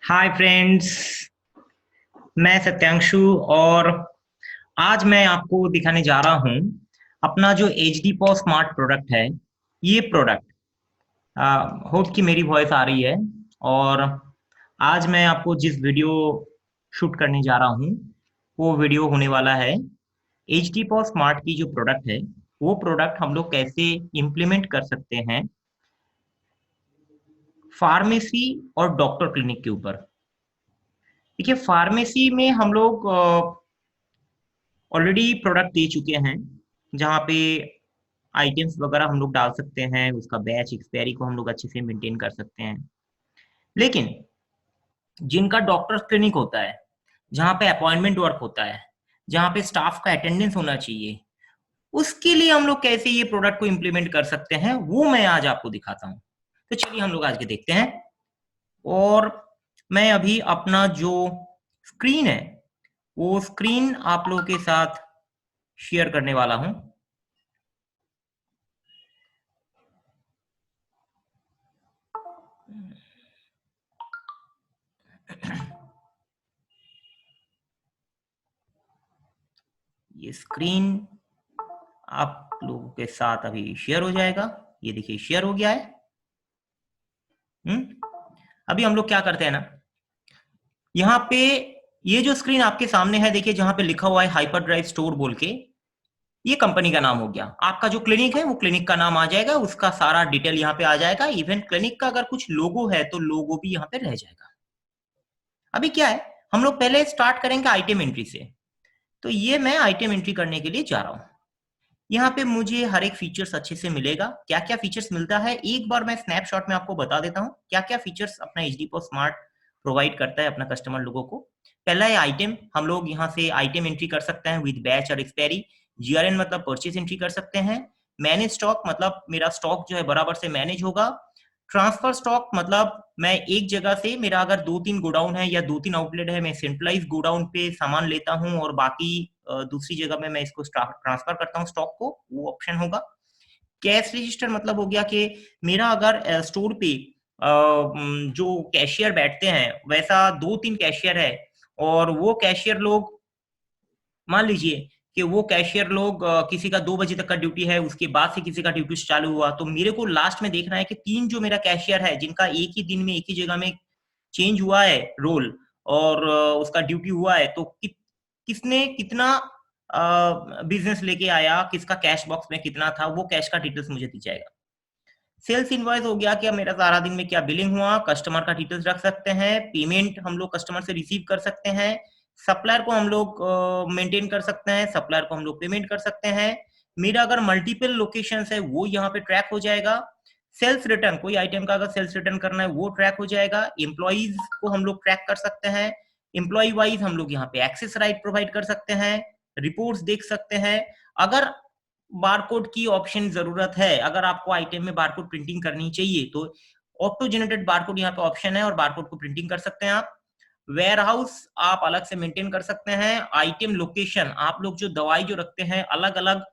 Hi friends. मैं सत्यांशु और आज मैं आपको दिखाने जा रहा हूं अपना जो एच डी पॉ स्मार्ट प्रोडक्ट है। ये प्रोडक्ट होप कि मेरी वॉइस आ रही है। और आज मैं आपको जिस वीडियो शूट करने जा रहा हूं वो वीडियो होने वाला है एच डी पॉ स्मार्ट की जो प्रोडक्ट है वो प्रोडक्ट हम लोग कैसे इम्प्लीमेंट कर सकते हैं फार्मेसी और डॉक्टर क्लिनिक के ऊपर। देखिए, फार्मेसी में हम लोग ऑलरेडी प्रोडक्ट दे चुके हैं जहाँ पे आइटम्स वगैरह हम लोग डाल सकते हैं, उसका बैच एक्सपायरी को हम लोग अच्छे से मेंटेन कर सकते हैं। लेकिन जिनका डॉक्टर क्लिनिक होता है, जहाँ पे अपॉइंटमेंट वर्क होता है, जहाँ पे स्टाफ का अटेंडेंस होना चाहिए, उसके लिए हम लोग कैसे ये प्रोडक्ट को इम्प्लीमेंट कर सकते हैं वो मैं आज आपको दिखाता हूँ। तो चलिए हम लोग आज के देखते हैं। और मैं अभी अपना जो स्क्रीन है वो स्क्रीन आप लोगों के साथ शेयर करने वाला हूँ। ये स्क्रीन आप लोगों के साथ अभी शेयर हो जाएगा। ये देखिए शेयर हो गया है। अभी हम लोग क्या करते हैं ना, यहाँ पे ये जो स्क्रीन आपके सामने है, देखिए जहां पे लिखा हुआ है हाइपर ड्राइव स्टोर बोल के, ये कंपनी का नाम हो गया। आपका जो क्लिनिक है वो क्लिनिक का नाम आ जाएगा, उसका सारा डिटेल यहाँ पे आ जाएगा। इवन क्लिनिक का अगर कुछ लोगो है तो लोगो भी यहाँ पे रह जाएगा। अभी क्या है, हम लोग पहले स्टार्ट करेंगे आइटम एंट्री से। तो ये मैं आइटम एंट्री करने के लिए जा रहा हूँ। यहाँ पे मुझे हर एक फीचर्स अच्छे से मिलेगा। क्या क्या फीचर्स मिलता है एक बार मैं स्नैपशॉट में आपको बता देता हूँ, क्या क्या फीचर्स अपना एच डी पॉ स्मार्ट प्रोवाइड करता है अपना कस्टमर लोगों को। पहला है आइटम। हम लोग यहाँ से आइटम एंट्री कर सकते हैं विद बैच और एक्सपायरी। जीआरएन मतलब परचेज एंट्री कर सकते हैं। मैनेज स्टॉक मतलब मेरा स्टॉक जो है बराबर से मैनेज होगा। ट्रांसफर स्टॉक मतलब मैं एक जगह से, मेरा अगर 2-3 गोडाउन है या 2-3 आउटलेट है, मैं सेंट्रलाइज गोडाउन पे सामान लेता हूँ और बाकी दूसरी जगह में मैं इसको ट्रांसफर करता हूँ स्टॉक को, वो ऑप्शन होगा। कैश रजिस्टर मतलब हो गया कि मेरा अगर स्टोर पे जो कैशियर बैठते हैं वैसा 2-3 कैशियर है और वो कैशियर लोग, मान लीजिए कि वो कैशियर लोग किसी का 2 बजे तक का ड्यूटी है, उसके बाद से किसी का ड्यूटी चालू हुआ, तो मेरे को लास्ट में देखना है कि 3 जो मेरा कैशियर है जिनका एक ही दिन में एक ही जगह में चेंज हुआ है रोल और उसका ड्यूटी हुआ है, तो किसने कितना बिजनेस लेके आया, किसका कैश बॉक्स में कितना था, वो कैश का डिटेल्स मुझे दी जाएगा। सेल्स इनवॉइस हो गया कि मेरा सारा दिन में क्या बिलिंग हुआ, कस्टमर का डिटेल्स रख सकते हैं। पेमेंट हम लोग कस्टमर से रिसीव कर सकते हैं। सप्लायर को हम लोग मेंटेन कर सकते हैं, सप्लायर को हम लोग पेमेंट कर सकते हैं। मेरा अगर मल्टीपल लोकेशन है वो यहाँ पे ट्रैक हो जाएगा। सेल्स रिटर्न, कोई आइटम का अगर सेल्स रिटर्न करना है वो ट्रैक हो जाएगा। एम्प्लॉइज को हम लोग ट्रैक कर सकते हैं। एम्प्लॉय वाइज हम लोग यहाँ पे एक्सेस राइट प्रोवाइड कर सकते हैं। रिपोर्ट्स देख सकते हैं। अगर बारकोड की ऑप्शन जरूरत है, अगर आपको आइटम में बारकोड प्रिंटिंग करनी चाहिए तो ऑटो जनरेटेड बारकोड यहाँ पे ऑप्शन है और बारकोड को प्रिंटिंग कर सकते हैं आप। वेयर हाउस आप अलग से मेंटेन कर सकते हैं। आइटम लोकेशन, आप लोग जो दवाई जो रखते हैं अलग अलग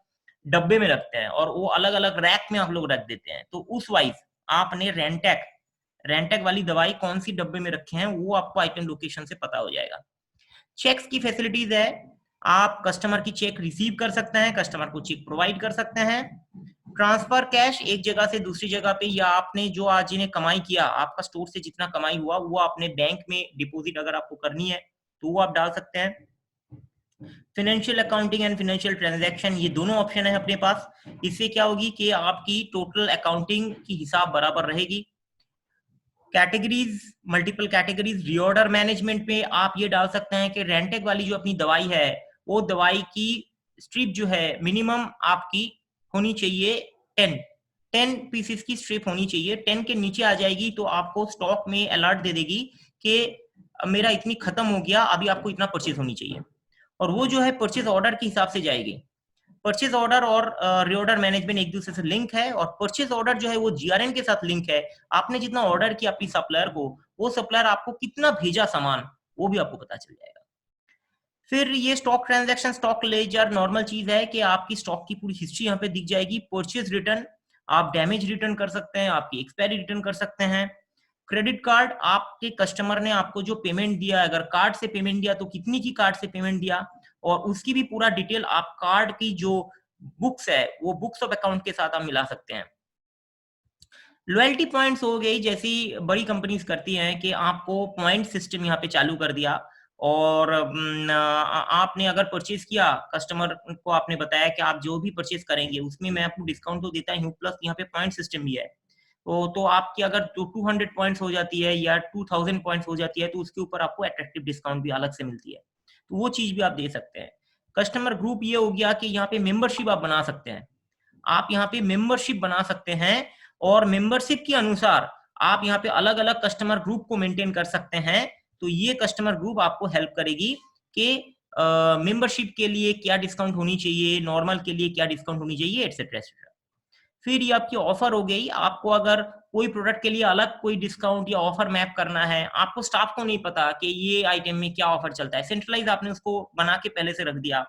डब्बे में रखते हैं और वो अलग अलग रैक में आप लोग रख देते हैं, तो उस वाइज आपने रेंटेक रेंटेक वाली दवाई कौन सी डब्बे में रखे हैं वो आपको आइटम लोकेशन से पता हो जाएगा। चेक्स की फैसिलिटीज है, आप कस्टमर की चेक रिसीव कर सकते हैं, कस्टमर को चेक प्रोवाइड कर सकते हैं। ट्रांसफर कैश एक जगह से दूसरी जगह पे, या आपने जो आज जिन्हें कमाई किया, आपका स्टोर से जितना कमाई हुआ वो आपने बैंक में डिपॉजिट अगर आपको करनी है तो वो आप डाल सकते हैं। Financial accounting and financial transaction, ये दोनों ऑप्शन है अपने पास। इससे क्या होगी कि आपकी टोटल अकाउंटिंग की हिसाब बराबर रहेगी। Categories, multiple categories, reorder management में आप ये डाल सकते हैं कि रेंटेक वाली जो अपनी दवाई है वो दवाई की स्ट्रिप जो है मिनिमम आपकी होनी चाहिए 10 पीसेस की स्ट्रिप होनी चाहिए। 10 के नीचे आ जाएगी तो आपको स्टॉक में अलर्ट दे देगी कि मेरा इतनी खत्म हो गया, अभी आपको इतना परचेज होनी चाहिए, और वो जो है परचेज ऑर्डर के हिसाब से जाएगी। परचेज ऑर्डर और रीऑर्डर मैनेजमेंट एक दूसरे से लिंक है, और परचेज ऑर्डर जो है वो जीआरएन के साथ लिंक है। आपने जितना ऑर्डर किया अपनी सप्लायर को, वो सप्लायर आपको कितना भेजा सामान वो भी आपको पता चल जाएगा। फिर ये stock transaction, stock ledger normal चीज है कि आपकी स्टॉक की पूरी हिस्ट्री यहाँ पे दिख जाएगी। परचेज रिटर्न, आप डैमेज रिटर्न कर सकते हैं, आपकी एक्सपायरी रिटर्न कर सकते हैं। क्रेडिट कार्ड, आपके कस्टमर ने आपको जो पेमेंट दिया, अगर कार्ड से पेमेंट दिया तो कितनी की कार्ड से पेमेंट दिया, और उसकी भी पूरा डिटेल आप कार्ड की जो बुक्स है वो बुक्स ऑफ अकाउंट के साथ आप मिला सकते हैं। लॉयल्टी पॉइंट्स हो गई, जैसी बड़ी कंपनीज करती हैं कि आपको पॉइंट सिस्टम यहाँ पे चालू कर दिया, और आपने अगर परचेज किया, कस्टमर को आपने बताया कि आप जो भी परचेज करेंगे उसमें मैं आपको डिस्काउंट तो देता हूँ, प्लस यहाँ पे पॉइंट सिस्टम भी है। तो आपकी अगर 200 पॉइंट्स हो जाती है या 2000 पॉइंट्स हो जाती है तो उसके ऊपर आपको अट्रैक्टिव डिस्काउंट भी अलग से मिलती है, तो वो चीज भी आप दे सकते हैं। कस्टमर ग्रुप ये हो गया कि यहाँ पे मेंबरशिप आप बना सकते हैं, आप यहाँ पे मेंबरशिप बना सकते हैं, और मेंबरशिप के अनुसार आप यहाँ पे अलग अलग कस्टमर ग्रुप को मेंटेन कर सकते हैं। तो ये कस्टमर ग्रुप आपको हेल्प करेगी कि मेंबरशिप के लिए क्या डिस्काउंट होनी चाहिए, नॉर्मल के लिए क्या डिस्काउंट होनी चाहिए, एटसेट्रा एटसेट्रा। फिर ये आपकी ऑफर हो गई, आपको अगर कोई प्रोडक्ट के लिए अलग कोई डिस्काउंट या ऑफर मैप करना है, आपको स्टाफ को नहीं पता कि ये आइटम में क्या ऑफर चलता है, सेंट्रलाइज आपने उसको बना के पहले से रख दिया,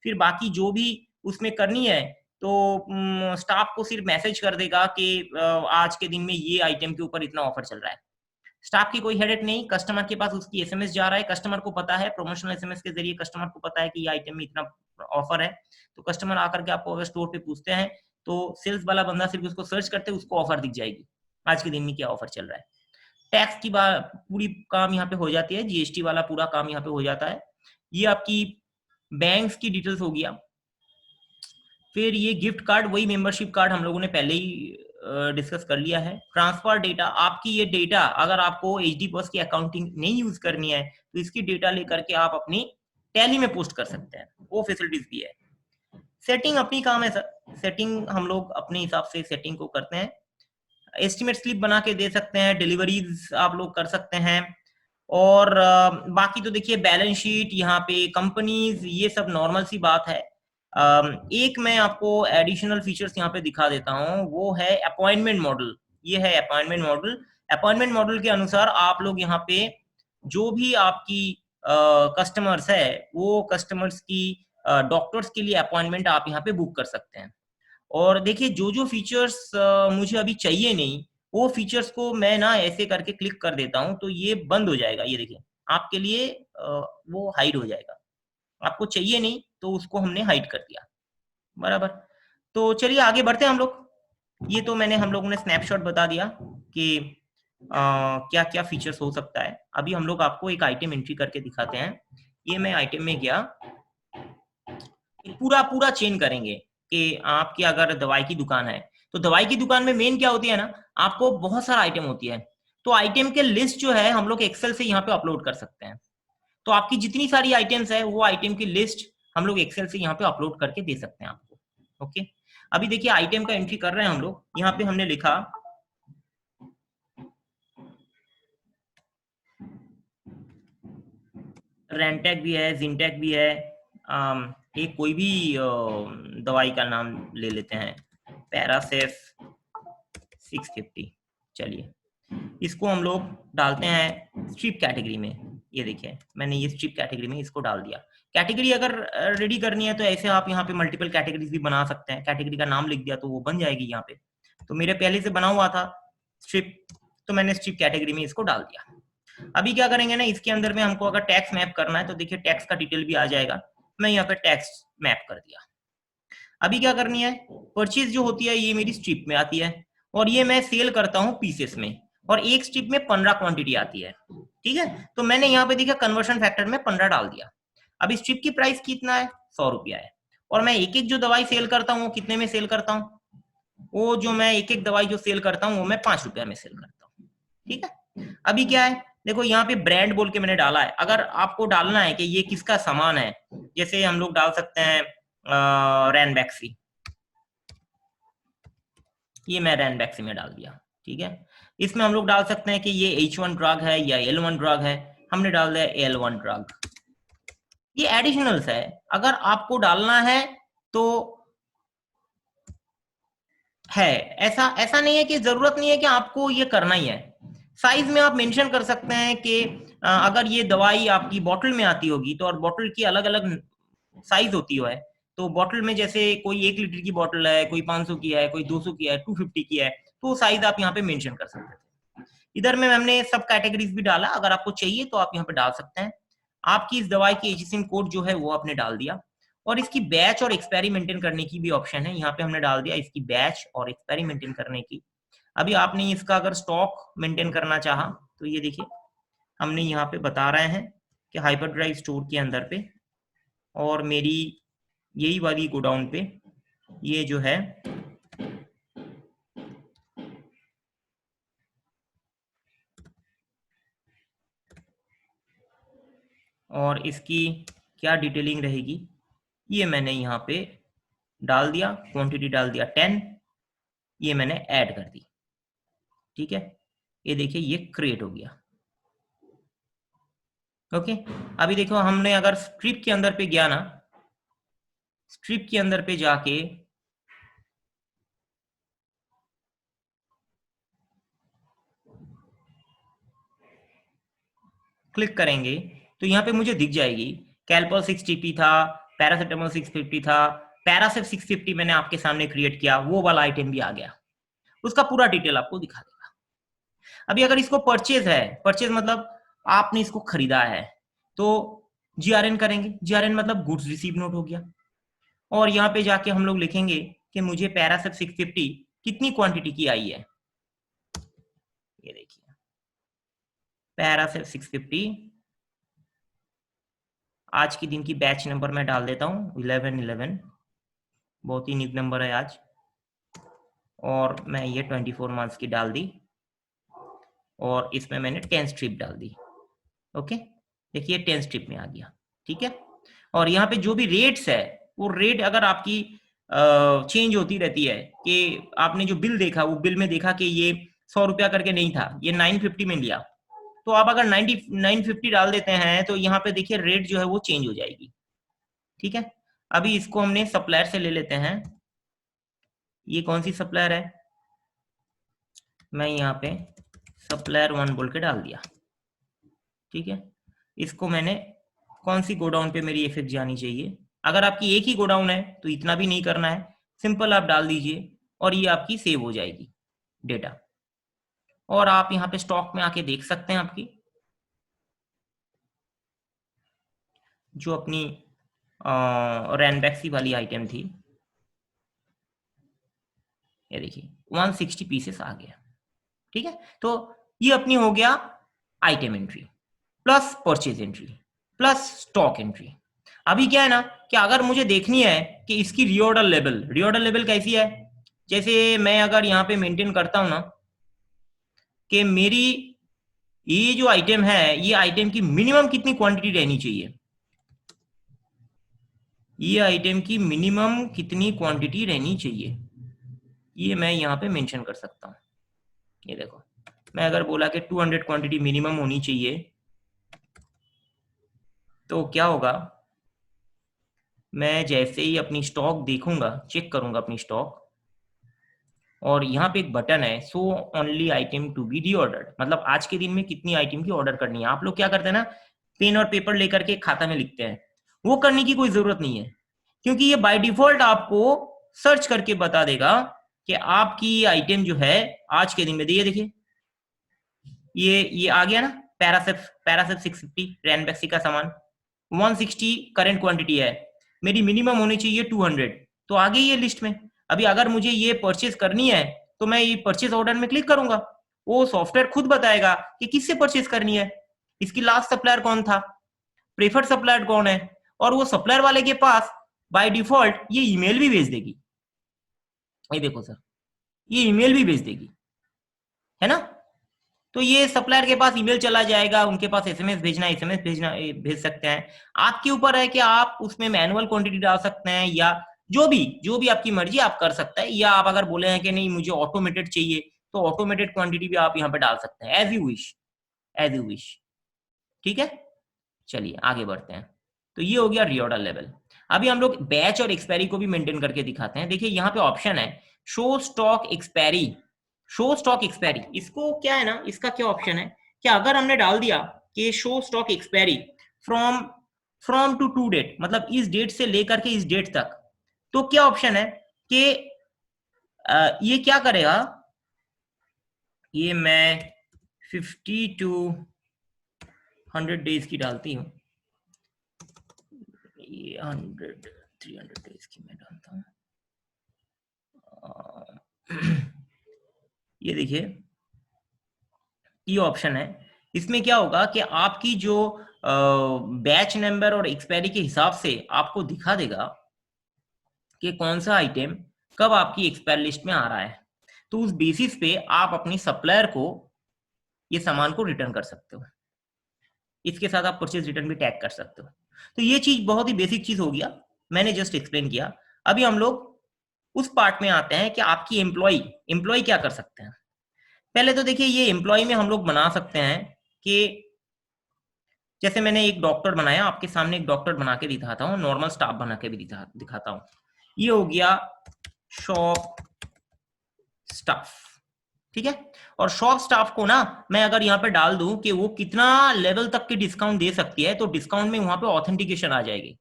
फिर बाकी जो भी उसमें करनी है तो स्टाफ को सिर्फ मैसेज कर देगा कि आज के दिन में ये आइटम के ऊपर इतना ऑफर चल रहा है। स्टाफ की कोई हेडेक नहीं, कस्टमर के पास उसकी एसएमएस जा रहा है, कस्टमर को पता है, प्रमोशनल एसएमएस के जरिए कस्टमर को पता है कि ये आइटम में इतना ऑफर है। तो कस्टमर आकर के आपको अगर स्टोर पे पूछते हैं तो सेल्स वाला बंदा सिर्फ उसको सर्च करते हैं, उसको ऑफर दिख जाएगी, आज के दिन में क्या ऑफर चल रहा है। टैक्स की बात पूरी काम यहाँ पे हो जाती है, जीएसटी वाला पूरा काम यहाँ पे हो जाता है। ये आपकी बैंक्स की डिटेल्स हो गया। फिर ये गिफ्ट कार्ड, वही मेंबरशिप कार्ड हम लोगों ने पहले ही डिस्कस कर लिया है। ट्रांसफर डेटा, आपकी ये डेटा अगर आपको एचडी बस की अकाउंटिंग नहीं यूज करनी है तो इसकी डेटा लेकर के आप अपनी टैली में पोस्ट कर सकते हैं, वो फैसिलिटीज भी है। सेटिंग अपनी काम है सर, सेटिंग हम लोग अपने हिसाब से सेटिंग को करते हैं। एस्टिमेट स्लिप बना के दे सकते हैं, डिलीवरीज आप लोग कर सकते हैं, और बाकी तो देखिए बैलेंस शीट, यहाँ पे कंपनीज, ये सब नॉर्मल सी बात है। एक मैं आपको एडिशनल फीचर्स यहाँ पे दिखा देता हूँ, वो है अपॉइंटमेंट मॉडल। ये है अपॉइंटमेंट मॉडल। अपॉइंटमेंट मॉडल के अनुसार आप लोग यहाँ पे जो भी आपकी कस्टमर्स है वो कस्टमर्स की डॉक्टर्स के लिए अपॉइंटमेंट आप यहाँ पे बुक कर सकते हैं। और देखिए जो जो फीचर्स मुझे अभी चाहिए नहीं, वो फीचर्स को मैं ना ऐसे करके क्लिक कर देता हूँ तो ये बंद हो जाएगा। ये देखिए आपके लिए वो हाइड हो जाएगा, आपको चाहिए नहीं तो उसको हमने हाइड कर दिया, बराबर। तो चलिए आगे बढ़ते हैं हम लोग। ये तो मैंने हम लोगों ने स्नैपशॉट बता दिया कि क्या क्या फीचर्स हो सकता है। अभी हम लोग आपको एक आइटम एंट्री करके दिखाते हैं। ये मैं आइटम में गया, पूरा पूरा चेन करेंगे कि आपकी अगर दवाई की दुकान है तो दवाई की दुकान में मेन क्या होती है ना, आपको बहुत सारा आइटम होती है, तो आइटम के लिस्ट जो है हम लोग एक्सेल से यहाँ पे अपलोड कर सकते हैं। तो आपकी जितनी सारी आइटम्स है वो आइटम की लिस्ट हम लोग एक्सेल से यहाँ पे अपलोड करके दे सकते हैं आपको। ओके, अभी देखिए आइटम का एंट्री कर रहे हैं हम लोग। यहाँ पे हमने लिखा रेंटेक भी है, जिनटेक भी है, एक कोई भी दवाई का नाम ले लेते हैं, पैरासेफ 650। चलिए इसको हम लोग डालते हैं स्ट्रिप कैटेगरी में। ये देखिए मैंने ये स्ट्रिप कैटेगरी में इसको डाल दिया। कैटेगरी अगर रेडी करनी है तो ऐसे आप यहाँ पे मल्टीपल कैटेगरीज भी बना सकते हैं, कैटेगरी का नाम लिख दिया तो वो बन जाएगी यहाँ पे। तो मेरे पहले से बना हुआ था स्ट्रिप, तो मैंने स्ट्रिप कैटेगरी में इसको डाल दिया। अभी क्या करेंगे ना, इसके अंदर में हमको अगर टैक्स मैप करना है तो देखिए टैक्स का डिटेल भी आ जाएगा। मैं यहाँ पे टैक्स मैप कर दिया। अभी क्या करनी है, परचेज जो होती है ये मेरी स्ट्रिप में आती है, और ये मैं सेल करता हूँ पीसेस में, और एक स्ट्रिप में 15 क्वांटिटी आती है। ठीक है, तो मैंने यहाँ पे देखा कन्वर्शन फैक्टर में 15 डाल दिया। अब स्ट्रिप की प्राइस कितना है, 100 रुपया है, और मैं एक एक जो दवाई सेल करता हूँ कितने में सेल करता हूँ, वो जो मैं एक एक दवाई जो सेल करता हूँ वो मैं 5 रुपया में सेल करता हूँ। ठीक है, अभी क्या है देखो यहाँ पे ब्रांड बोल के मैंने डाला है। अगर आपको डालना है कि ये किसका सामान है, जैसे हम लोग डाल सकते हैं रैनबैक्सी, ये मैं रैनबैक्सी में डाल दिया। ठीक है, इसमें हम लोग डाल सकते हैं कि ये H1 ड्रग है या L1 ड्रग है, हमने डाल दिया L1 ड्रग। ये एडिशनल्स है, अगर आपको डालना है तो है, ऐसा नहीं है कि जरूरत नहीं है कि आपको ये करना ही है। साइज में आप मेंशन कर सकते हैं कि अगर ये दवाई आपकी बॉटल में आती होगी तो, और बॉटल की अलग अलग साइज होती है, तो बॉटल में जैसे कोई 1 लीटर की बॉटल है, कोई 500 की है, कोई 200 की है, 250 की है, तो साइज आप यहाँ पे मेंशन कर सकते हैं। इधर में हमने सब कैटेगरीज भी डाला, अगर आपको चाहिए तो आप यहाँ पे डाल सकते हैं। आपकी इस दवाई की एचसीएन कोड जो है वो आपने डाल दिया, और इसकी बैच और एक्सपायरी मेंटेन करने की भी ऑप्शन है, यहाँ पे हमने डाल दिया इसकी बैच और एक्सपायरी मेंटेन करने की। अभी आपने इसका अगर स्टॉक मेंटेन करना चाहा तो ये देखिए हमने यहाँ पे बता रहे हैं कि हाइपरड्राइव स्टोर के अंदर पे और मेरी यही वाली गोडाउन पे ये जो है और इसकी क्या डिटेलिंग रहेगी ये मैंने यहाँ पे डाल दिया, क्वांटिटी डाल दिया 10, ये मैंने ऐड कर दी। ठीक है, ये देखिए ये क्रिएट हो गया। ओके, अभी देखो हमने अगर स्ट्रिप के अंदर पे गया ना, स्ट्रिप के अंदर पे जाके क्लिक करेंगे तो यहाँ पे मुझे दिख जाएगी कैलपॉल 6TP था, पैरासिटामोल 650 था, पैरासिप 650 मैंने आपके सामने क्रिएट किया, वो वाला आइटम भी आ गया, उसका पूरा डिटेल आपको दिखा देगा। अभी अगर इसको परचेज है, परचेज मतलब आपने इसको खरीदा है, तो GRN करेंगे, GRN मतलब गुड्स रिसीव नोट हो गया, और यहाँ पे जाके हम लोग लिखेंगे कि मुझे पैरासिप 650 कितनी क्वांटिटी की आई है, ये देखिए पैरासिप 650 आज के दिन की बैच नंबर मैं डाल देता हूँ 1111, बहुत ही न्यू नंबर है आज, और मैं ये 24 मंथ्स की डाल दी और इसमें मैंने 10 स्ट्रिप डाल दी। ओके, देखिए 10 स्ट्रिप में आ गया। ठीक है, और यहाँ पे जो भी रेट्स है वो रेट अगर आपकी चेंज होती रहती है, कि आपने जो बिल देखा वो बिल में देखा कि ये 100 रुपया करके नहीं था, ये 950 में लिया, तो आप अगर 950 डाल देते हैं तो यहाँ पे देखिए रेट जो है वो चेंज हो जाएगी। ठीक है, अभी इसको हमने सप्लायर से ले लेते हैं, ये कौन सी सप्लायर है, मैं यहाँ पे सप्लायर 1 बोल के डाल दिया। ठीक है, इसको मैंने कौन सी गोडाउन पे मेरी इफेक्ट जानी चाहिए, अगर आपकी एक ही गोडाउन है तो इतना भी नहीं करना है, सिंपल आप डाल दीजिए और ये आपकी सेव हो जाएगी डेटा, और आप यहाँ पे स्टॉक में आके देख सकते हैं आपकी जो अपनी रैनबैक्सी वाली आइटम थी, ये देखिए 160 पीसेस आ गया। ठीक है, तो ये अपनी हो गया item entry plus purchase entry plus stock entry. अभी क्या है ना कि अगर मुझे देखनी है कि इसकी रीऑर्डर लेवल कैसी है, जैसे मैं अगर यहाँ पे मेंटेन करता हूं ना कि मेरी ये जो आइटम है ये आइटम की मिनिमम कितनी क्वांटिटी रहनी चाहिए, ये आइटम की मिनिमम कितनी क्वांटिटी रहनी चाहिए, ये मैं यहाँ पे मेंशन कर सकता हूँ। ये देखो मैं अगर बोला कि 200 क्वांटिटी मिनिमम होनी चाहिए तो क्या होगा, मैं जैसे ही अपनी स्टॉक देखूंगा, चेक करूंगा अपनी स्टॉक, और यहाँ पे एक बटन है so only item to be reordered, मतलब आज के दिन में कितनी आइटम की ऑर्डर करनी है। आप लोग क्या करते हैं ना, पेन और पेपर लेकर के खाता में लिखते हैं, वो करने की कोई जरूरत नहीं है, क्योंकि ये बाय डिफॉल्ट आपको सर्च करके बता देगा कि आपकी आइटम जो है आज के दिन में, देखिए ये आ गया ना, पैरासिप 650 रैनबैक्सी का सामान 160 करंट क्वांटिटी है, मेरी मिनिमम होनी चाहिए 200, तो आ गई ये लिस्ट में। अभी अगर मुझे ये परचेज करनी है तो मैं ये परचेज ऑर्डर में क्लिक करूंगा, वो सॉफ्टवेयर खुद बताएगा कि किससे परचेज करनी है, इसकी लास्ट सप्लायर कौन था, प्रेफर्ड सप्लायर कौन है, और वो सप्लायर वाले के पास बाय डिफॉल्ट ये ईमेल भी भेज देगी। ये देखो सर, ये ईमेल भी भेज देगी, है ना, तो ये सप्लायर के पास ईमेल चला जाएगा, उनके पास एसएमएस भेजना भेज सकते हैं। आपके ऊपर है कि आप उसमें मैनुअल क्वांटिटी डाल सकते हैं या जो भी आपकी मर्जी आप कर सकते हैं, या आप अगर बोले हैं कि नहीं मुझे ऑटोमेटेड चाहिए तो ऑटोमेटेड क्वांटिटी भी आप यहाँ पे डाल सकते हैं, एज यू विश। ठीक है, चलिए आगे बढ़ते हैं। तो ये हो गया रीऑर्डर लेवल। अभी हम लोग बैच और एक्सपायरी को भी मेंटेन करके दिखाते हैं। देखिए यहाँ पे ऑप्शन है show stock expiry, show stock expiry, इसको क्या है ना, इसका क्या ऑप्शन है कि अगर हमने डाल दिया कि show stock expiry from to date, मतलब इस डेट से लेकर के इस डेट तक, तो क्या ऑप्शन है कि ये क्या करेगा, ये मैं 50 to 100 डेज की डालती हूँ, ये 300 डेज की मैं डालता हूँ। ये देखिए, ये ऑप्शन है। इसमें क्या होगा कि आपकी जो बैच नंबर और एक्सपायरी के हिसाब से आपको दिखा देगा कि कौन सा आइटम कब आपकी एक्सपायर लिस्ट में आ रहा है। तो उस बेसिस पे आप अपनी सप्लायर को ये सामान को रिटर्न कर सकते हो। इसके साथ आप परचेज रिटर्न भी टैग कर सकते हो। तो ये चीज बहुत ही बेसिक चीज हो गया, मैंने जस्ट एक्सप्लेन किया। अभी हम लोग उस पार्ट में आते हैं कि आपकी एम्प्लॉय क्या कर सकते हैं। पहले तो देखिए, ये एम्प्लॉय में हम लोग बना सकते हैं कि जैसे मैंने एक डॉक्टर बनाया, आपके सामने एक डॉक्टर बना के दिखाता हूँ, नॉर्मल स्टाफ बना के भी दिखाता हूँ। ये हो गया शॉप स्टाफ, ठीक है। और शॉप स्टाफ को ना मैं अगर यहाँ पे डाल दूं कि वो कितना लेवल तक की डिस्काउंट दे सकती है, तो डिस्काउंट में वहां पे ऑथेंटिकेशन आ जाएगी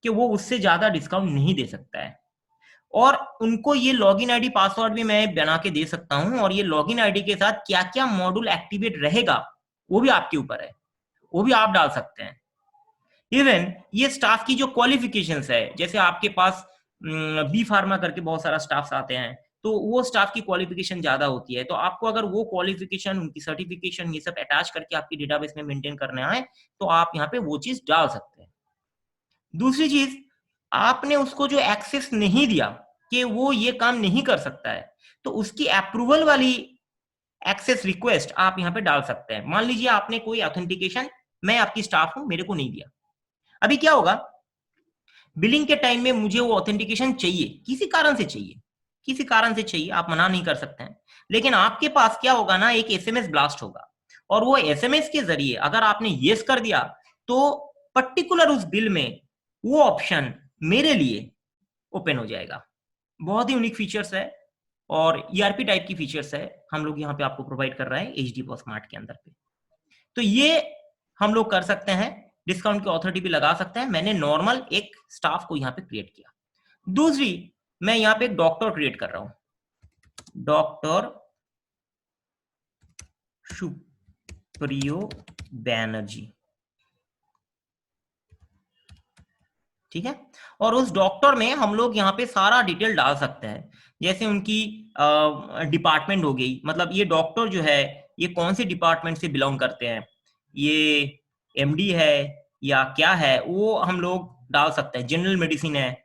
कि वो उससे ज्यादा डिस्काउंट नहीं दे सकता है। और उनको ये लॉगिन आईडी पासवर्ड भी मैं बना के दे सकता हूं, और ये लॉगिन आईडी के साथ क्या क्या मॉड्यूल एक्टिवेट रहेगा वो भी आपके ऊपर है, वो भी आप डाल सकते हैं। इवन ये स्टाफ की जो क्वालिफिकेशंस है, जैसे आपके पास बी फार्मा करके बहुत सारा स्टाफ आते हैं, तो वो स्टाफ की क्वालिफिकेशन ज्यादा होती है, तो आपको अगर वो क्वालिफिकेशन, उनकी सर्टिफिकेशन, ये सब अटैच करके आपकी डेटाबेस में मेंटेन करना है, तो आप यहाँ पे वो चीज डाल सकते हैं। दूसरी चीज, आपने उसको जो एक्सेस नहीं दिया कि वो ये काम नहीं कर सकता है, तो उसकी अप्रूवल वाली एक्सेस रिक्वेस्ट आप यहाँ पे डाल सकते हैं। मान लीजिए आपने कोई ऑथेंटिकेशन, मैं आपकी स्टाफ हूं, मेरे को नहीं दिया। अभी क्या होगा, बिलिंग के टाइम में मुझे वो ऑथेंटिकेशन चाहिए, किसी कारण से चाहिए, किसी कारण से चाहिए, आप मना नहीं कर सकते हैं। लेकिन आपके पास क्या होगा ना, एक एसएमएस ब्लास्ट होगा, और वो एसएमएस के जरिए अगर आपने यस कर दिया, तो पर्टिकुलर उस बिल में वो ऑप्शन मेरे लिए ओपन हो जाएगा। बहुत ही यूनिक फीचर्स है, और ईआरपी टाइप की फीचर्स है, हम लोग यहाँ पे आपको प्रोवाइड कर रहे हैं एचडी स्मार्ट के अंदर पे। तो ये हम लोग कर सकते हैं, डिस्काउंट की ऑथोरिटी भी लगा सकते हैं। मैंने नॉर्मल एक स्टाफ को यहाँ पे क्रिएट किया। दूसरी, मैं यहाँ पे एक डॉक्टर क्रिएट कर रहा हूं, डॉक्टर सुप्रियो बैनर्जी, ठीक है। और उस डॉक्टर में हम लोग यहाँ पे सारा डिटेल डाल सकते हैं, जैसे उनकी डिपार्टमेंट हो गई, मतलब ये डॉक्टर जो है ये कौन से डिपार्टमेंट से बिलोंग करते हैं, ये एमडी है या क्या है, वो हम लोग डाल सकते हैं। जनरल मेडिसिन है,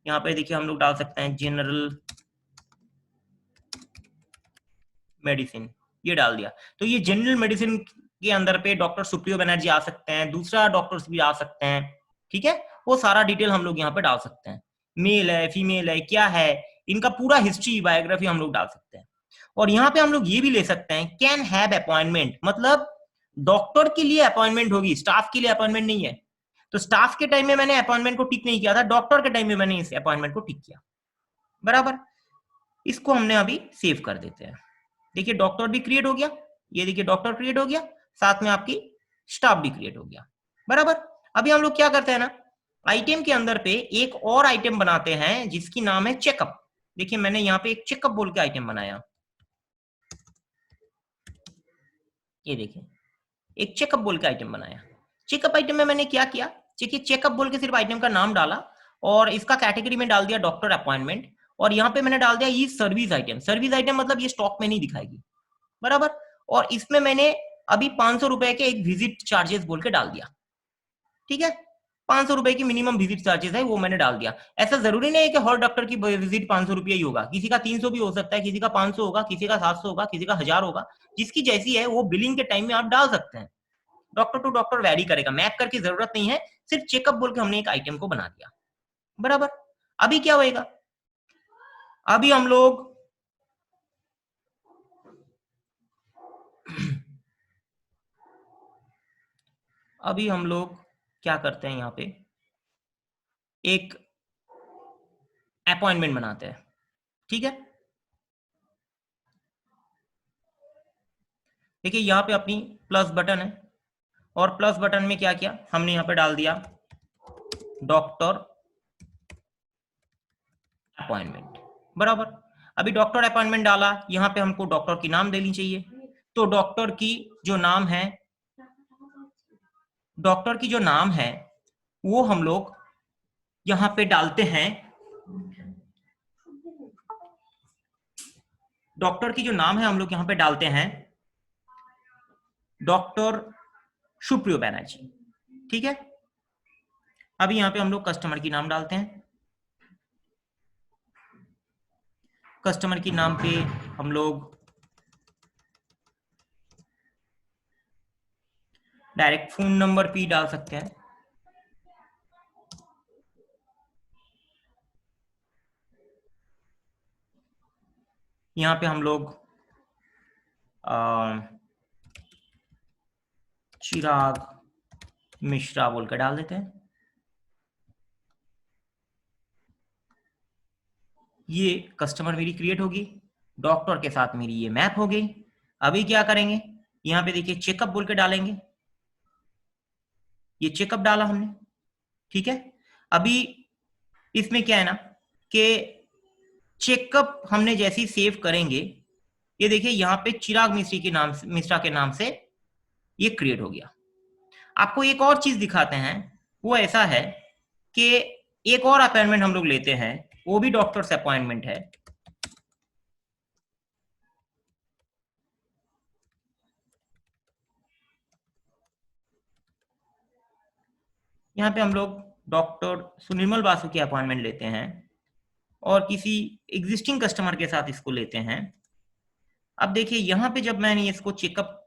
यहाँ पे देखिए हम लोग डाल सकते हैं जनरल मेडिसिन, ये डाल दिया। तो ये जनरल मेडिसिन के अंदर पे डॉक्टर सुप्रियो बनर्जी आ सकते हैं, दूसरा डॉक्टर्स भी आ सकते हैं, ठीक है। वो सारा डिटेल हम लोग यहाँ पे डाल सकते हैं, मेल है, फीमेल है, क्या है, इनका पूरा हिस्ट्री, बायोग्राफी हम लोग डाल सकते हैं। और यहाँ पे हम लोग ये भी ले सकते हैं, कैन हैव अपॉइंटमेंट, मतलब डॉक्टर के लिए अपॉइंटमेंट होगी, स्टाफ के लिए अपॉइंटमेंट नहीं है। तो स्टाफ के टाइम में मैंने अपॉइंटमेंट को टिक नहीं किया था, डॉक्टर के टाइम में मैंने इस अपॉइंटमेंट को टिक किया, बराबर। इसको हमने अभी सेव कर देते हैं। देखिए डॉक्टर भी क्रिएट हो गया, ये देखिए डॉक्टर क्रिएट हो गया, साथ में आपकी स्टाफ भी क्रिएट हो गया, बराबर। अभी हम लोग क्या करते हैं ना, आइटम के अंदर पे एक और आइटम बनाते हैं जिसकी नाम है चेकअप। देखिए मैंने यहाँ पे एक चेकअप बोल के आइटम बनाया, ये देखिए एक चेकअप बोल के आइटम बनाया। चेकअप आइटम में मैंने क्या किया, देखिए चेकअप बोल के सिर्फ आइटम का नाम डाला, और इसका कैटेगरी में डाल दिया डॉक्टर अपॉइंटमेंट, और यहाँ पे मैंने डाल दिया ये सर्विस आइटम। सर्विस आइटम मतलब ये स्टॉक में नहीं दिखाएगी, बराबर। और इसमें मैंने अभी 500 रुपए के एक विजिट चार्जेस बोल के डाल दिया, ठीक है। 500 रुपए की मिनिमम विजिट चार्जेस है, वो मैंने डाल दिया। ऐसा जरूरी नहीं है कि हर डॉक्टर की विजिट 500 रुपया ही होगा, किसी का 300 भी हो सकता है, किसी का 500 होगा, किसी का 700 होगा, किसी का 1000 होगा, जिसकी जैसी है वो बिलिंग के टाइम में आप डाल सकते हैं। डॉक्टर टू डॉक्टर वैरी करेगा, मैप करके जरूरत नहीं है, सिर्फ चेकअप बोल के हमने एक आइटम को बना दिया, बराबर। अभी क्या होएगा, अभी हम लोग अभी हम लोग क्या करते हैं, यहाँ पे एक अपॉइंटमेंट बनाते हैं, ठीक है। देखिए यहाँ पे अपनी प्लस बटन है, और प्लस बटन में क्या किया हमने, यहाँ पे डाल दिया डॉक्टर अपॉइंटमेंट, बराबर। अभी डॉक्टर अपॉइंटमेंट डाला, यहाँ पे हमको डॉक्टर की नाम देनी चाहिए, तो डॉक्टर की जो नाम है, डॉक्टर की जो नाम है वो हम लोग यहां पे डालते हैं। डॉक्टर की जो नाम है हम लोग यहां पे डालते हैं डॉक्टर सुप्रियो बैनर्जी। ठीक है, अभी यहां पे हम लोग कस्टमर की नाम डालते हैं। कस्टमर की नाम पे हम लोग डायरेक्ट फोन नंबर भी डाल सकते हैं। यहां पे हम लोग चिराग मिश्रा बोलकर डाल देते हैं। ये कस्टमर मेरी क्रिएट होगी, डॉक्टर के साथ मेरी ये मैप हो गई। अभी क्या करेंगे, यहाँ पे देखिए चेकअप बोल के डालेंगे। ये चेकअप डाला हमने, ठीक है। अभी इसमें क्या है ना कि चेकअप हमने जैसे ही सेव करेंगे, ये देखिए यहाँ पे चिराग मिश्रा के नाम से ये क्रिएट हो गया। आपको एक और चीज दिखाते हैं, वो ऐसा है कि एक और अपॉइंटमेंट हम लोग लेते हैं, वो भी डॉक्टर से अपॉइंटमेंट है। यहाँ पे हम लोग डॉक्टर सुनिर्मल बासु की अपॉइंटमेंट लेते हैं और किसी एग्जिस्टिंग कस्टमर के साथ इसको लेते हैं। अब देखिए यहाँ पे जब मैंने इसको चेकअप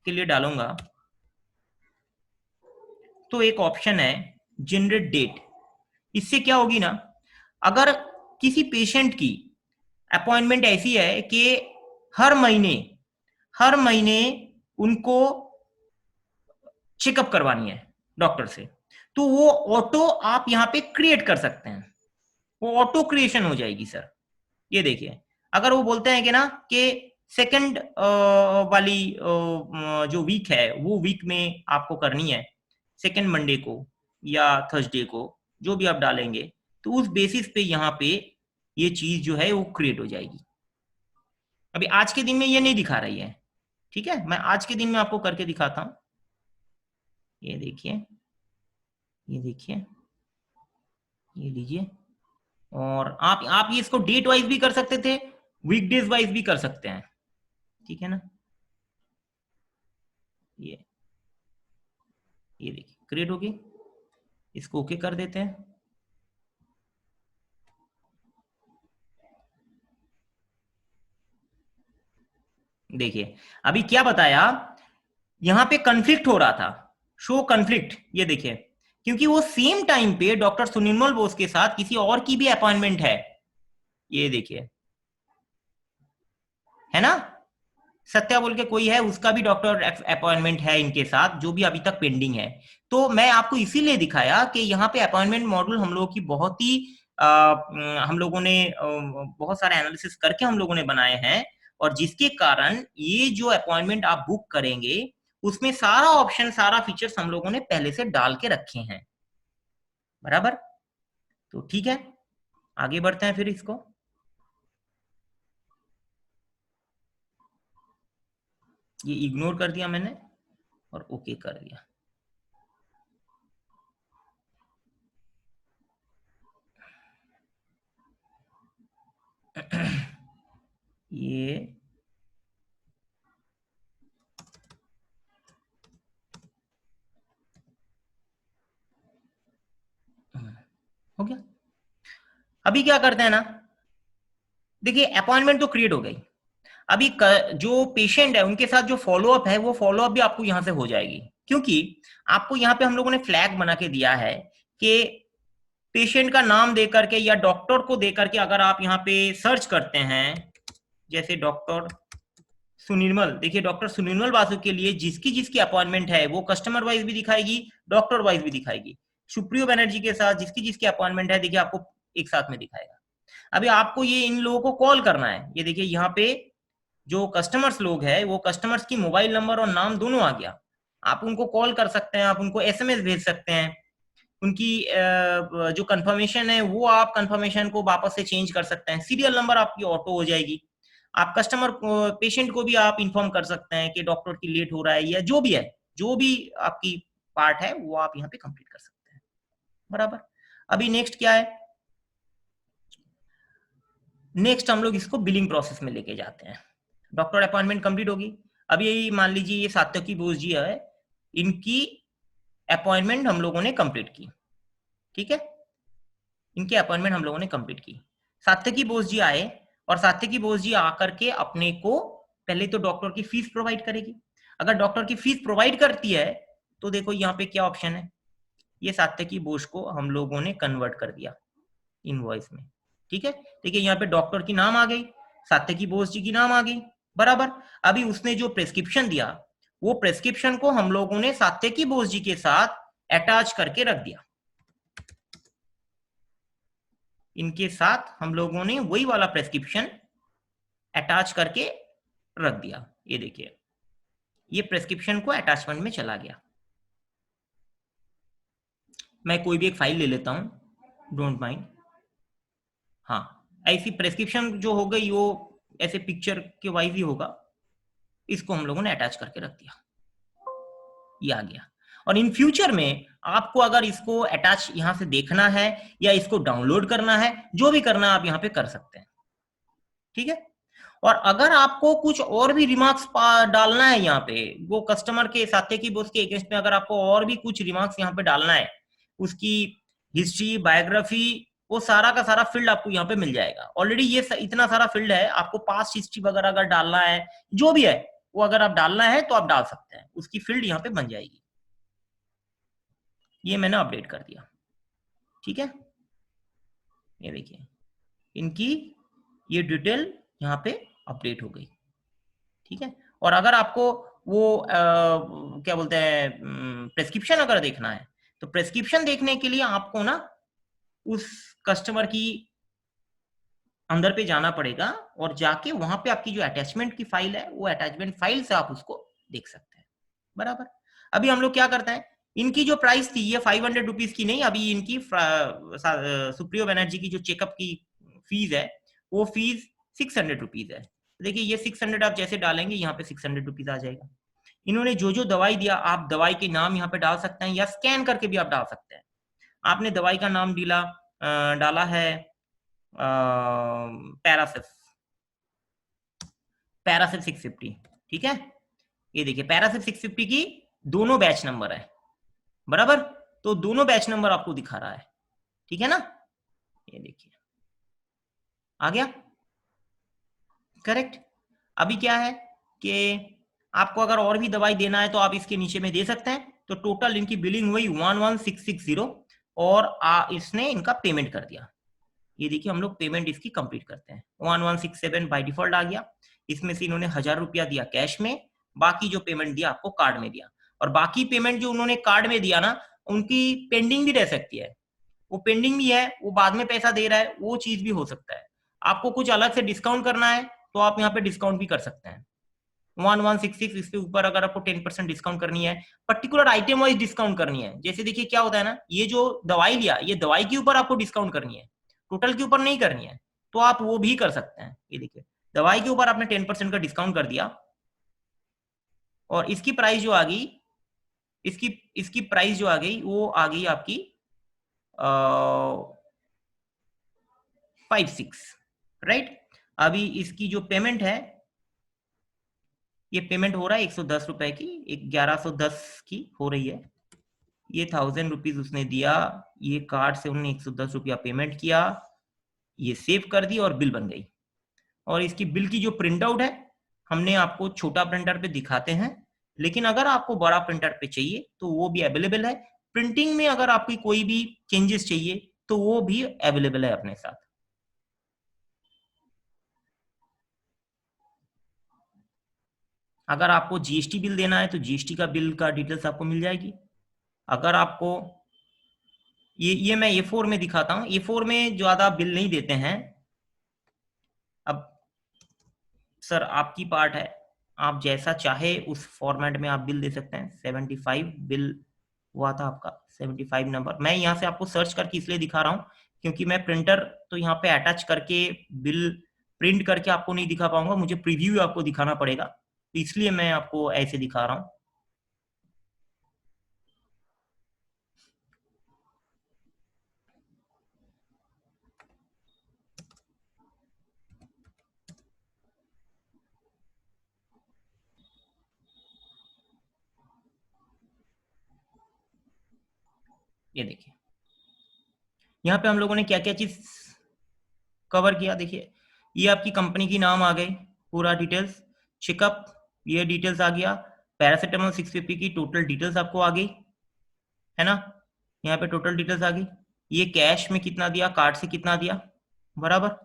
के लिए डालूंगा तो एक ऑप्शन है जनरेट डेट। इससे क्या होगी ना, अगर किसी पेशेंट की अपॉइंटमेंट ऐसी है कि हर महीने उनको चेकअप करवानी है डॉक्टर से, तो वो ऑटो आप यहाँ पे क्रिएट कर सकते हैं। वो ऑटो क्रिएशन हो जाएगी सर। ये देखिए, अगर वो बोलते हैं कि ना कि सेकंड वाली जो वीक है वो वीक में आपको करनी है, सेकंड मंडे को या थर्सडे को, जो भी आप डालेंगे, तो उस बेसिस पे यहाँ पे ये चीज जो है वो क्रिएट हो जाएगी। अभी आज के दिन में ये नहीं दिखा रही है, ठीक है। मैं आज के दिन में आपको करके दिखाता हूँ। ये देखिए, ये देखिए, ये लीजिए। और आप ये इसको डेट वाइज भी कर सकते थे, वीकडेज वाइज भी कर सकते हैं, ठीक है ना। ये देखिए क्रिएट होगी, इसको ओके कर देते हैं। देखिए अभी क्या बताया, यहां पे कंफ्लिक्ट हो रहा था, शो कंफ्लिक्ट। ये देखिए, क्योंकि वो सेम टाइम पे डॉक्टर सुनिर्मल बोस के साथ किसी और की भी अपॉइंटमेंट है। ये देखिए, है ना, सत्या बोल के कोई है, उसका भी डॉक्टर अपॉइंटमेंट है इनके साथ, जो भी अभी तक पेंडिंग है। तो मैं आपको इसीलिए दिखाया कि यहाँ पे अपॉइंटमेंट मॉडल हम लोगों की बहुत ही हम लोगों ने बहुत सारे एनालिसिस करके हम लोगों ने बनाए हैं, और जिसके कारण ये जो अपॉइंटमेंट आप बुक करेंगे उसमें सारा ऑप्शन, सारा फीचर्स हम लोगों ने पहले से डाल के रखे हैं, बराबर। तो ठीक है, आगे बढ़ते हैं फिर इसको। ये इग्नोर कर दिया मैंने और ओके कर दिया। ये हो गया। अभी क्या करते हैं ना, देखिए अपॉइंटमेंट तो क्रिएट हो गई। अभी जो पेशेंट है उनके साथ जो फॉलोअप है, वो फॉलोअप भी आपको यहां से हो जाएगी, क्योंकि आपको यहाँ पे हम लोगों ने फ्लैग बना के दिया है कि पेशेंट का नाम दे करके या डॉक्टर को दे करके अगर आप यहाँ पे सर्च करते हैं, जैसे डॉक्टर सुनिर्मल, देखिए डॉक्टर सुनिर्मल बासु के लिए जिसकी जिसकी अपॉइंटमेंट है वो कस्टमर वाइज भी दिखाएगी, डॉक्टर वाइज भी दिखाएगी। सुप्रियो बनर्जी के साथ जिसकी जिसकी अपॉइंटमेंट है, देखिए आपको एक साथ में दिखाएगा। अभी आपको ये इन लोगों को कॉल करना है। ये देखिए यहाँ पे जो कस्टमर्स लोग हैं, वो कस्टमर्स की मोबाइल नंबर और नाम दोनों आ गया। आप उनको कॉल कर सकते हैं, आप उनको एसएमएस भेज सकते हैं, उनकी जो कंफर्मेशन है वो आप कंफर्मेशन को वापस से चेंज कर सकते हैं, सीरियल नंबर आपकी ऑटो हो जाएगी। आप कस्टमर पेशेंट को भी आप इन्फॉर्म कर सकते हैं कि डॉक्टर की लेट हो रहा है, या जो भी है, जो भी आपकी पार्ट है वो आप यहाँ पे कंप्लीट कर सकते हैं। बराबर। अभी नेक्स्ट क्या है, नेक्स्ट हम लोग इसको बिलिंग प्रोसेस में लेके जाते हैं। डॉक्टर अपॉइंटमेंट कंप्लीट होगी। अभी यही मान लीजिए ये सात्यकी बोस जी है, इनकी अपॉइंटमेंट हम लोगों ने कंप्लीट की, ठीक है, इनकी अपॉइंटमेंट हम लोगों ने कंप्लीट की। सात्यकी बोस जी आए और सात्यकी बोस जी आकर के अपने को पहले तो डॉक्टर की फीस प्रोवाइड करेगी। अगर डॉक्टर की फीस प्रोवाइड करती है तो देखो यहाँ पे क्या ऑप्शन है, ये सात्यकी बोस को हम लोगों ने कन्वर्ट कर दिया इनवॉइस में, ठीक है। देखिए यहाँ पे डॉक्टर की नाम आ गई, सात्यकी बोस जी की नाम आ गई, बराबर। अभी उसने जो प्रेस्क्रिप्शन दिया, वो प्रेस्क्रिप्शन को हम लोगों ने सात्यकी बोस जी के साथ अटैच करके रख दिया। इनके साथ हम लोगों ने वही वाला प्रेस्क्रिप्शन अटैच करके रख दिया। ये देखिए, ये प्रेस्क्रिप्शन को अटैचमेंट में चला गया। मैं कोई भी एक फाइल ले लेता हूं, डोंट माइंड। हाँ, ऐसी प्रेस्क्रिप्शन जो हो गई वो ऐसे पिक्चर के वाइज ही होगा। इसको हम लोगों ने अटैच करके रख दिया, ये आ गया। और इन फ्यूचर में आपको अगर इसको अटैच यहां से देखना है या इसको डाउनलोड करना है, जो भी करना है आप यहां पे कर सकते हैं, ठीक है। और अगर आपको कुछ और भी रिमार्क्स डालना है यहाँ पे, वो कस्टमर के सात्यकी बोस के अगेंस्ट में अगर आपको और भी कुछ रिमार्क्स यहाँ पे डालना है, उसकी हिस्ट्री, बायोग्राफी, वो सारा का सारा फील्ड आपको यहाँ पे मिल जाएगा। ऑलरेडी ये इतना सारा फील्ड है, आपको पास्ट हिस्ट्री वगैरह अगर डालना है, जो भी है वो अगर आप डालना है तो आप डाल सकते हैं, उसकी फील्ड यहाँ पे बन जाएगी। ये मैंने अपडेट कर दिया, ठीक है। ये देखिए, इनकी ये डिटेल यहाँ पे अपडेट हो गई, ठीक है। और अगर आपको वो क्या बोलते हैं प्रेस्क्रिप्शन अगर देखना है, तो प्रेस्क्रिप्शन देखने के लिए आपको ना उस कस्टमर की अंदर पे जाना पड़ेगा और जाके वहां पे आपकी जो अटैचमेंट की फाइल है, वो अटैचमेंट फाइल से आप उसको देख सकते हैं, बराबर। अभी हम लोग क्या करते हैं, इनकी जो प्राइस थी ये 500 रुपीज की नहीं, अभी इनकी सुप्रियो बनर्जी की जो चेकअप की फीस है, वो फीस 600 रुपीज है। देखिए ये 600 आप जैसे डालेंगे यहाँ पे 600 रुपीज आ जाएगा। इन्होंने जो जो दवाई दिया, आप दवाई के नाम यहाँ पे डाल सकते हैं या स्कैन करके भी आप डाल सकते हैं। आपने दवाई का नाम डाला है पैरासिफ 650, ठीक है। ये देखिए पैरासिफ 650 की दोनों बैच नंबर है, बराबर। तो दोनों बैच नंबर आपको दिखा रहा है, ठीक है ना। ये देखिए आ गया, करेक्ट। अभी क्या है कि आपको अगर और भी दवाई देना है तो आप इसके नीचे में दे सकते हैं। तो टोटल इनकी बिलिंग हुई 11660 और इसने इनका पेमेंट कर दिया। ये देखिए हम लोग पेमेंट इसकी कंप्लीट करते हैं, 1167 बाय डिफॉल्ट आ गया। इसमें से इन्होंने 1000 रुपया दिया कैश में, बाकी जो पेमेंट दिया आपको कार्ड में दिया। और बाकी पेमेंट जो उन्होंने कार्ड में दिया ना, उनकी पेंडिंग भी रह सकती है, वो पेंडिंग भी है, वो बाद में पैसा दे रहा है, वो चीज भी हो सकता है। आपको कुछ अलग से डिस्काउंट करना है तो आप यहाँ पे डिस्काउंट भी कर सकते हैं। 1166 इसके ऊपर अगर आपको 10% डिस्काउंट करनी है, पर्टिकुलर आइटम वाइज डिस्काउंट करनी है। जैसे देखिए क्या होता है ना, ये जो दवाई लिया, ये दवाई के ऊपर आपको डिस्काउंट करनी है, टोटल के ऊपर नहीं करनी है, तो आप वो भी कर सकते हैं। ये देखिए दवाई के ऊपर आपने 10% का डिस्काउंट कर दिया और इसकी प्राइस जो आ गई, इसकी प्राइस जो आ गई वो आ गई आपकी 56, राइट। अभी इसकी जो पेमेंट है, ये पेमेंट हो रहा है 110 रुपए की, 1110 की हो रही है। ये 1000 रुपीज उसने दिया, ये कार्ड से उन्होंने 110 रुपया पेमेंट किया, ये सेव कर दी और बिल बन गई। और इसकी बिल की जो प्रिंट आउट है, हमने आपको छोटा प्रिंटर पे दिखाते हैं, लेकिन अगर आपको बड़ा प्रिंटर पे चाहिए तो वो भी अवेलेबल है। प्रिंटिंग में अगर आपकी कोई भी चेंजेस चाहिए तो वो भी अवेलेबल है अपने साथ। अगर आपको जीएसटी बिल देना है तो जीएसटी का बिल का डिटेल्स आपको मिल जाएगी। अगर आपको ये मैं A4 में दिखाता हूं, A4 में ज्यादा बिल नहीं देते हैं। अब सर आपकी पार्ट है, आप जैसा चाहे उस फॉर्मेट में आप बिल दे सकते हैं। 75 बिल हुआ था आपका, 75 नंबर। मैं यहाँ से आपको सर्च करके इसलिए दिखा रहा हूँ क्योंकि मैं प्रिंटर तो यहाँ पे अटैच करके बिल प्रिंट करके आपको नहीं दिखा पाऊंगा, मुझे प्रीव्यू आपको दिखाना पड़ेगा, तो इसलिए मैं आपको ऐसे दिखा रहा हूं। ये देखिए, यहाँ पे हम लोगों ने क्या क्या चीज कवर किया। देखिए, ये आपकी कंपनी की नाम आ गई, पूरा डिटेल्स, चेकअप, ये डिटेल्स आ गया, पैरासिटामोल 650 की टोटल डिटेल्स आपको आ गई, है ना। यहाँ पे टोटल डिटेल्स आ गई, ये कैश में कितना दिया, कार्ड से कितना दिया, बराबर।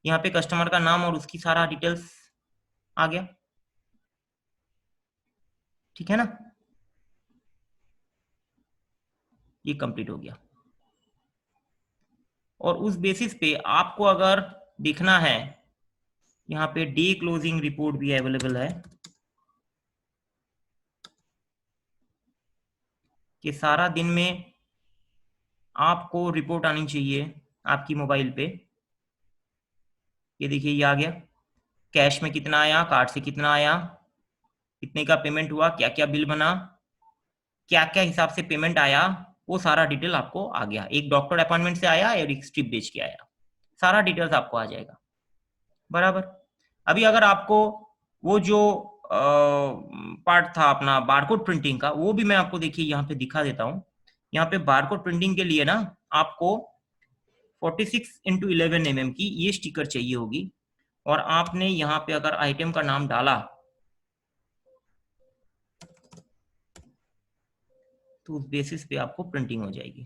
यहाँ पे कस्टमर का नाम और उसकी सारा डिटेल्स आ गया, ठीक है ना। ये कंप्लीट हो गया, और उस बेसिस पे आपको अगर देखना है, यहाँ पे डे क्लोजिंग रिपोर्ट भी अवेलेबल है, कि सारा दिन में आपको रिपोर्ट आनी चाहिए आपकी मोबाइल पे। ये देखिए, ये आ गया, कैश में कितना आया, कार्ड से कितना आया, कितने का पेमेंट हुआ, क्या क्या बिल बना, क्या क्या हिसाब से पेमेंट आया, वो सारा डिटेल आपको आ गया। एक डॉक्टर अपॉइंटमेंट से आया और एक स्ट्रिप बेच के आया, सारा डिटेल्स आपको आ जाएगा, बराबर। अभी अगर आपको वो जो पार्ट था अपना बारकोड प्रिंटिंग का, वो भी मैं आपको देखिए यहाँ पे दिखा देता हूँ। यहाँ पे बारकोड प्रिंटिंग के लिए ना आपको 46x11 mm की ये स्टिकर चाहिए होगी, और आपने यहाँ पे अगर आइटम का नाम डाला तो उस बेसिस पे आपको प्रिंटिंग हो जाएगी।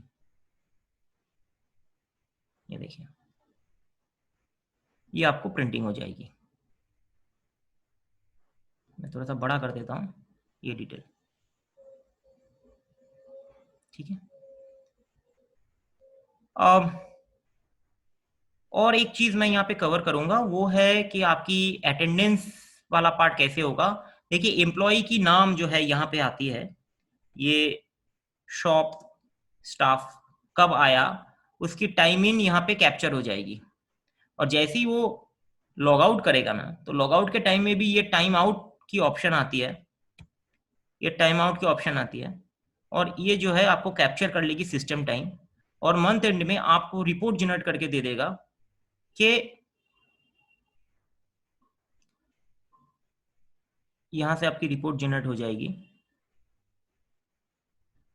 ये देखिए, ये आपको प्रिंटिंग हो जाएगी। मैं थोड़ा सा बड़ा कर देता हूँ ये डिटेल, ठीक है। अब और एक चीज मैं यहाँ पे कवर करूंगा, वो है कि आपकी अटेंडेंस वाला पार्ट कैसे होगा। देखिए, एम्प्लॉय की नाम जो है यहाँ पे आती है, ये शॉप स्टाफ कब आया, उसकी टाइमिंग यहाँ पे कैप्चर हो जाएगी, और जैसे ही वो लॉग आउट करेगा ना, तो लॉग आउट के टाइम में भी ये टाइम आउट की ऑप्शन आती है, ये टाइम आउट की ऑप्शन आती है, और ये जो है आपको कैप्चर कर लेगी सिस्टम टाइम, और मंथ एंड में आपको रिपोर्ट जनरेट करके दे देगा कि यहाँ से आपकी रिपोर्ट जनरेट हो जाएगी,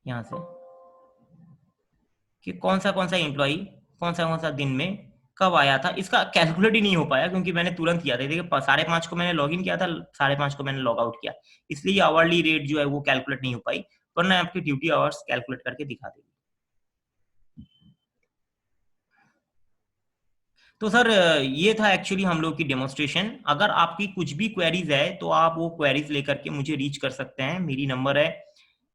यहाँ से, कि कौन सा एम्प्लॉई कौन सा दिन में कब आया था। इसका कैलकुलेट ही नहीं हो पाया, क्योंकि मैंने तुरंत किया था। देखिए, 5:30 को मैंने लॉग इन किया था, 5:30 को मैंने लॉग आउट किया, इसलिए आवरली रेट जो है वो कैलकुलेट नहीं हो पाई, वरना आपकी ड्यूटी आवर्स कैलकुलेट करके दिखा देगी। तो सर, ये था एक्चुअली हम लोग की डेमोन्स्ट्रेशन। अगर आपकी कुछ भी क्वेरीज है तो आप वो क्वेरीज लेकर के मुझे रीच कर सकते हैं। मेरी नंबर है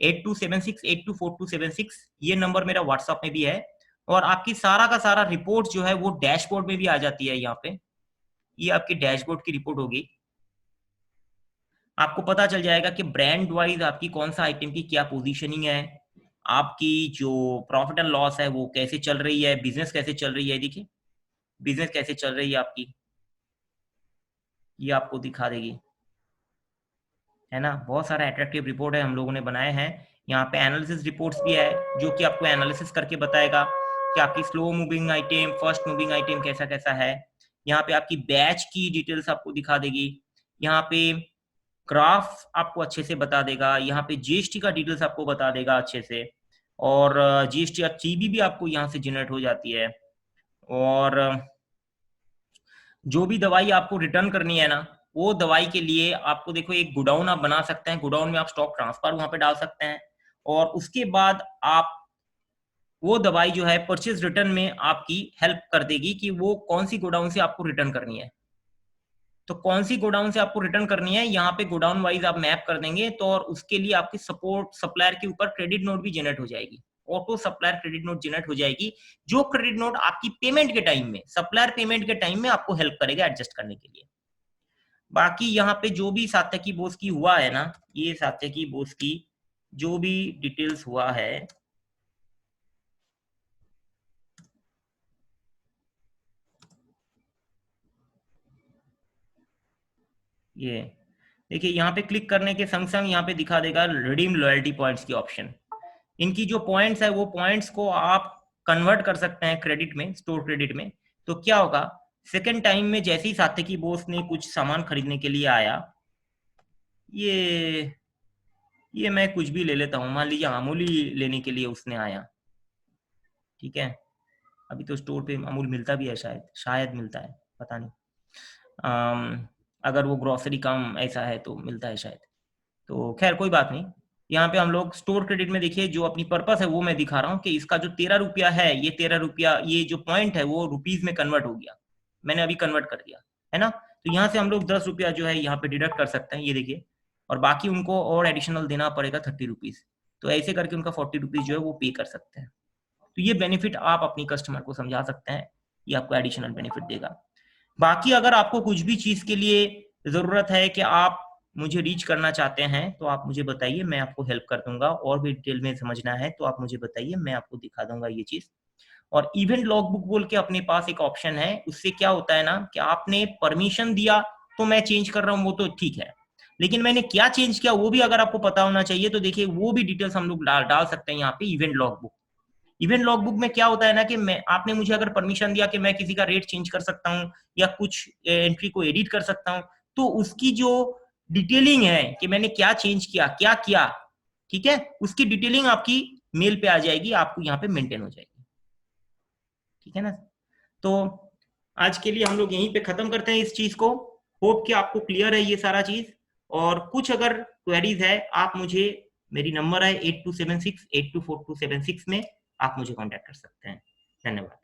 8276824276, ये नंबर मेरा व्हाट्सएप में भी है, और आपकी सारा का सारा रिपोर्ट जो है वो डैशबोर्ड में भी आ जाती है। यहाँ पे ये आपकी डैशबोर्ड की रिपोर्ट होगी, आपको पता चल जाएगा कि ब्रांड वाइज आपकी कौन सा आइटम की क्या पोजीशनिंग है, आपकी जो प्रॉफिट एंड लॉस है वो कैसे चल रही है, बिजनेस कैसे चल रही है। देखिए, बिजनेस कैसे चल रही है आपकी, ये आपको दिखा देगी, है ना। बहुत सारा अट्रैक्टिव रिपोर्ट है हम लोगों ने बनाए हैं। यहाँ पे एनालिसिस रिपोर्ट्स भी है, जो कि आपको एनालिसिस करके बताएगा कि आपकी slow moving item, fast moving item कैसा कैसा है। यहाँ पे आपकी बैच की डिटेल्स आपको दिखा देगी, यहाँ पे ग्राफ आपको अच्छे से बता देगा, यहाँ पे जीएसटी का डिटेल्स आपको बता देगा अच्छे से, और जीएसटी और जीबी भी आपको यहाँ से जनरेट हो जाती है। और जो भी दवाई आपको रिटर्न करनी है ना, वो दवाई के लिए आपको देखो एक गोडाउन आप बना सकते हैं, गोडाउन में आप स्टॉक ट्रांसफर वहां पे डाल सकते हैं, और उसके बाद आप वो दवाई जो है परचेज रिटर्न में आपकी हेल्प कर देगी कि वो कौन सी गोडाउन से आपको रिटर्न करनी है। तो कौन सी गोडाउन से आपको रिटर्न करनी है, यहाँ पे गोडाउन वाइज आप मैप कर देंगे, तो और उसके लिए आपकी सपोर्ट सप्लायर के ऊपर क्रेडिट नोट भी जनरेट हो जाएगी, auto supplier credit note generate हो जाएगी, जो क्रेडिट नोट आपकी पेमेंट के टाइम में, सप्लायर पेमेंट के टाइम में आपको हेल्प करेगा एडजस्ट करने के लिए। बाकी यहाँ पे जो भी सात्यकी बोस की हुआ है ना, ये सात्यकी बोस की जो भी डिटेल्स हुआ है, ये देखिए यहाँ पे क्लिक करने के संग संग यहाँ पे दिखा देगा रिडीम लॉयल्टी पॉइंट्स की ऑप्शन। इनकी जो पॉइंट्स है वो पॉइंट्स को आप कन्वर्ट कर सकते हैं क्रेडिट में, स्टोर क्रेडिट में। तो क्या होगा, सेकेंड टाइम में जैसे ही सात्विकी बोस ने कुछ सामान खरीदने के लिए आया, ये मैं कुछ भी ले लेता हूँ, मान लीजिए अमूल ही लेने के लिए उसने आया, ठीक है। अभी तो स्टोर पे अमूल मिलता भी है, शायद मिलता है, पता नहीं। अगर वो ग्रोसरी काम ऐसा है तो मिलता है शायद। तो खैर कोई बात नहीं। यहाँ पे हम लोग स्टोर क्रेडिट में देखिए जो अपनी पर्पस है वो मैं दिखा रहा हूँ कि इसका जो 13 रुपया है, ये 13 रुपया, ये जो पॉइंट है वो रुपीज में कन्वर्ट हो गया। मैंने अभी कन्वर्ट कर दिया है ना। तो यहाँ से हम लोग 10 रुपया जो है यहाँ पे डिडक्ट कर सकते हैं, ये देखिए। और बाकी उनको और एडिशनल देना पड़ेगा 30 रुपीज। तो ऐसे करके उनका 40 रुपीज जो है वो पे कर सकते हैं। तो ये बेनिफिट आप अपनी कस्टमर को समझा सकते हैं, ये आपको एडिशनल बेनिफिट देगा। बाकी अगर आपको कुछ भी चीज के लिए जरूरत है कि आप मुझे रीच करना चाहते हैं तो आप मुझे बताइए, मैं आपको हेल्प कर दूंगा। और भी डिटेल में समझना है तो आप मुझे बताइए, मैं आपको दिखा दूंगा ये चीज। और इवेंट लॉगबुक बोल के अपने पास एक ऑप्शन है, उससे क्या होता है ना कि आपने परमिशन दिया तो मैं चेंज कर रहा हूँ, वो तो ठीक है, लेकिन मैंने क्या चेंज किया वो भी अगर आपको पता होना चाहिए। तो देखिए वो भी डिटेल्स हम लोग डाल सकते हैं यहाँ पे इवेंट लॉगबुक। इवेंट लॉगबुक में क्या होता है ना कि मैं, आपने मुझे अगर परमिशन दिया कि मैं किसी का रेट चेंज कर सकता हूँ या कुछ एंट्री को एडिट कर सकता हूँ, तो उसकी जो डिटेलिंग है कि मैंने क्या चेंज किया, क्या किया, ठीक है, उसकी डिटेलिंग आपकी मेल पे आ जाएगी, आपको यहाँ पे मेंटेन हो जाएगी, ठीक है ना। तो आज के लिए हम लोग यहीं पे खत्म करते हैं इस चीज को। होप कि आपको क्लियर है ये सारा चीज। और कुछ अगर क्वेरीज है आप मुझे, मेरी नंबर है 8276 824276 में आप मुझे कांटेक्ट कर सकते हैं। धन्यवाद।